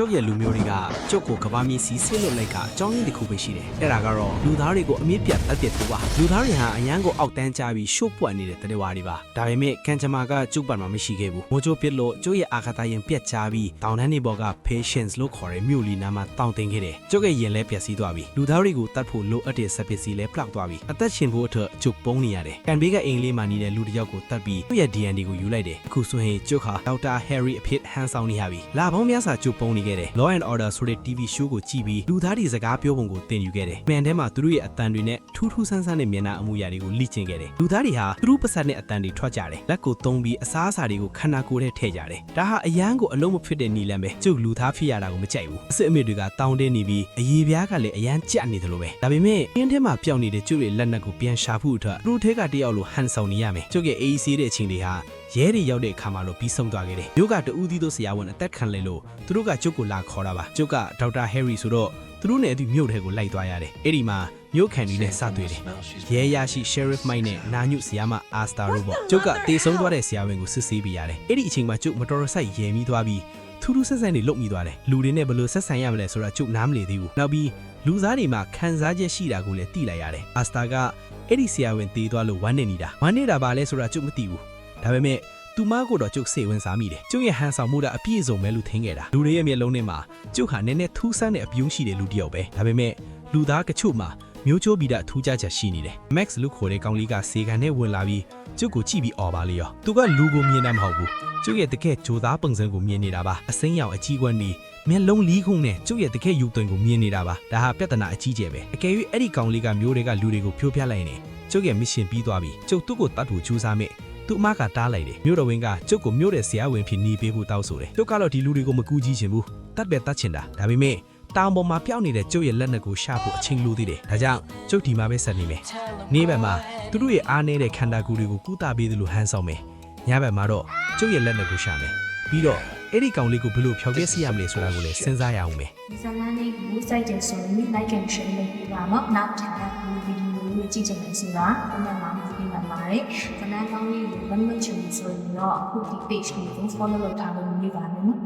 ကျုပ်ရဲ့လူမျိုးတွေကကျုပ်ကိုကဘာမြေစီဆစ်လွတ်လိုက်ကအကြောင်းရင်းတစ်ခုပဲရှိတယ်အဲ့ဒါကတော့လူသားတွေကိုအမြင့်ပြတ်တက်ပြတ်ပါလူသားတွေဟာအရန်ကိုအောက်တန်းကြပြီးရှို့ပွက်နေတဲ့တရေဝါတွေပါဒါပေမဲ့ကန်ချမာကကျုပ်ပတ်မှာမရှိခဲ့ဘူးမိုးချိုးပစ်လို့ကျုပ်ရဲ့အာခတာရင်ပြတ်ချပြီးတောင်တန်းတွေပေါ်က patience လို့ခေါ်တဲ့မြို့လီနာမှာတောင်းတင်ခဲ့တယ်ကျုပ်ရဲ့ရင်လဲပျက်စီးသွားပြီလူသားတွေကိုတတ်ဖို့လိုအပ်တဲ့စပစ္စည်းလဲပလောက်သွားပြီအသက်ရှင်ဖို့အတွက်ကျုပ်ပုံးနေရတယ်ကန်ဘေးကအင်္ဂလိပ်မှာနေတဲ့လူတစ်ယောက်ကိုတတ်ပြီးသူ့ရဲ့ DNA ကိုယူလိုက်တယ်အခုဆိုရင်ကျုပ်ဟာဒေါက်တာ Harry အဖြစ်ဟန်ဆောင်နေရပြီလာပေါင်းများစွာကျုပ်ပုံးနေခဲ့တယ် Law and Order ဆိုတဲ့ TV show ကိုကြည့်ပြီးလူသားတွေစကားပြောပုံကိုသင်ယူခဲ့တယ်။မှန်ထဲမှာသူတို့ရဲ့အတန်တွေနဲ့ထူးထူးဆန်းဆန်းတဲ့မျက်နှာအမူအရာတွေကိုလေ့ကျင့်ခဲ့တယ်။လူသားတွေဟာသူတို့ပါစက်နဲ့အတန်တွေထွက်ကြတယ်။လက်ကိုသုံးပြီးအစားအစာတွေကိုခန္ဓာကိုယ်ထဲထည့်ကြတယ်။ဒါဟာအရန်ကိုအလုံးမဖြစ်တဲ့နီလန်ပဲ။ကျုပ်လူသားဖြစ်ရတာကိုမကြိုက်ဘူး။အစ်အမေတွေကတောင်းတင်းနေပြီးအရေးပြားကလည်းအရန်ကြက်နေတယ်လို့ပဲ။ဒါပေမဲ့အင်းထဲမှာပျောက်နေတဲ့ကျုပ်ရဲ့လက်နက်ကိုပြန်ရှာဖို့အတွက်သူတို့ထဲကတယောက်လိုဟန်ဆောင်နေရမယ်။ကျုပ်ရဲ့အေးဆေးတဲ့အချိန်တွေဟာရဲတွေရောက်တဲ့အခါမှာတော့ပြီးဆုံးသွားခဲ့တယ်။မြို့ကတူးသီးတို့ဆရာဝန်အသက်ခံလဲလို့သူတို့ကကျုပ်ကိုလာခေါ်တာပါ။ကျုပ်ကဒေါက်တာ Harry ဆိုတော့သူတို့နဲ့အတူမြို့ထဲကိုလိုက်သွားရတယ်။အဲ့ဒီမှာမြို့ခံတွေနဲ့စတွေ့တယ်။ရဲရရှိ Sheriff Mike နဲ့နာညွဆရာမ Asta တို့ပေါ့။ကျုပ်ကတေဆုံးသွားတဲ့ဆရာဝန်ကိုစစ်ဆေးပေးရတယ်။အဲ့ဒီအချိန်မှာကျုပ်မတော်တဆရဲမိသွားပြီးထူးထူးဆန်းဆန်းတွေလုတ်မိသွားတယ်။လူတွေနဲ့ဘယ်လိုဆက်ဆံရမလဲဆိုတာကျုပ်နားမလည်သေးဘူး။နောက်ပြီးလူသားတွေမှာခံစားချက်ရှိတာကိုလည်းသိလိုက်ရတယ်။ Asta ကအဲ့ဒီဆရာဝန်တေးသွားလို့ဝမ်းနေနေတာ။ဝမ်းနေတာပါလဲဆိုတာကျုပ်မသိဘူး။ဒါပေမဲ့သူမကတော့ကျုပ်စိတ်ဝင်စားမိတယ်ကျုပ်ရဲ့ဟန်ဆောင်မှုကအပြည့်စုံပဲလို့ထင်ခဲ့တာလူတွေရဲ့မျက်လုံးထဲမှာကျုပ်ဟာနည်းနည်းထူးဆန်းတဲ့အပြုံးရှိတဲ့လူတစ်ယောက်ပဲဒါပေမဲ့လူသားကချို့မှာမျိုးချိုးပြီးတာထူးခြားချက်ရှိနေတယ် Max လို့ခေါ်တဲ့ကောင်လေးကစေကန်နဲ့ဝင်လာပြီးကျုပ်ကိုကြည့်ပြီးအော်ပါလေရောသူကလူကိုမြင်တာမဟုတ်ဘူးကျုပ်ရဲ့တကယ်ဂျိုသားပုံစံကိုမြင်နေတာပါအစိမ်းရောင်အကြီးကွန်းနေမျက်လုံးလီးခုံးနဲ့ကျုပ်ရဲ့တကယ်ယူသွင်းကိုမြင်နေတာပါဒါဟာပြဿနာအကြီးကျယ်ပဲအကယ်၍အဲ့ဒီကောင်လေးကမျိုးတွေကလူတွေကိုဖြိုးဖျက်လိုက်ရင်ကျုပ်ရဲ့မစ်ရှင်ပြီးသွားပြီကျုပ်သူ့ကိုတတ်ဖို့ကြိုးစားမိသူ့အမကတားလိုက်တယ်မြို့တော်ဝင်ကကျုပ်ကိုမြို့တဲ့ဆရာဝန်ဖြစ်နေပေးဖို့တောင်းဆိုတယ်ကျုပ်ကတော့ဒီလူတွေကိုမကူကြည့်ချင်ဘူးတတ်ပဲတတ်ချင်တာဒါပေမဲ့တောင်ပေါ်မှာပျောက်နေတဲ့ကျုပ်ရဲ့လက်နက်ကိုရှာဖို့အချိန်လိုသေးတယ်ဒါကြောင့်ကျုပ်ဒီမှာပဲဆက်နေမယ်နေ့ဘက်မှာသူတို့ရဲ့အားနည်းတဲ့ခန္ဓာကိုယ်တွေကိုကုသပေးသလိုဟန်ဆောင်မယ်ညဘက်မှာတော့ကျုပ်ရဲ့လက်နက်ကိုရှာမယ်ပြီးတော့အဲ့ဒီကောင်လေးကိုဘယ်လိုဖျောက်ပြစီရမလဲဆိုတာကိုလည်းစဉ်းစားရအောင်မယ်ဒီဇာတ်လမ်းလေးကိုစိုက်တယ်ဆိုရင် like and share လုပ်ပေးပါနော်နောက်ထပ်ဗီဒီယိုလေးကြည့်ချင်တယ်ဆိုတာဒီမှာမှာပြီးပါပါတယ်ဇာတ်လမ်းကောင်းလေးကိုမမှတ်ချင်ဘူးဆိုရင်တော့အခုဒီ page လေးကို follow လုပ်ထားလို့နေပါမယ်နော်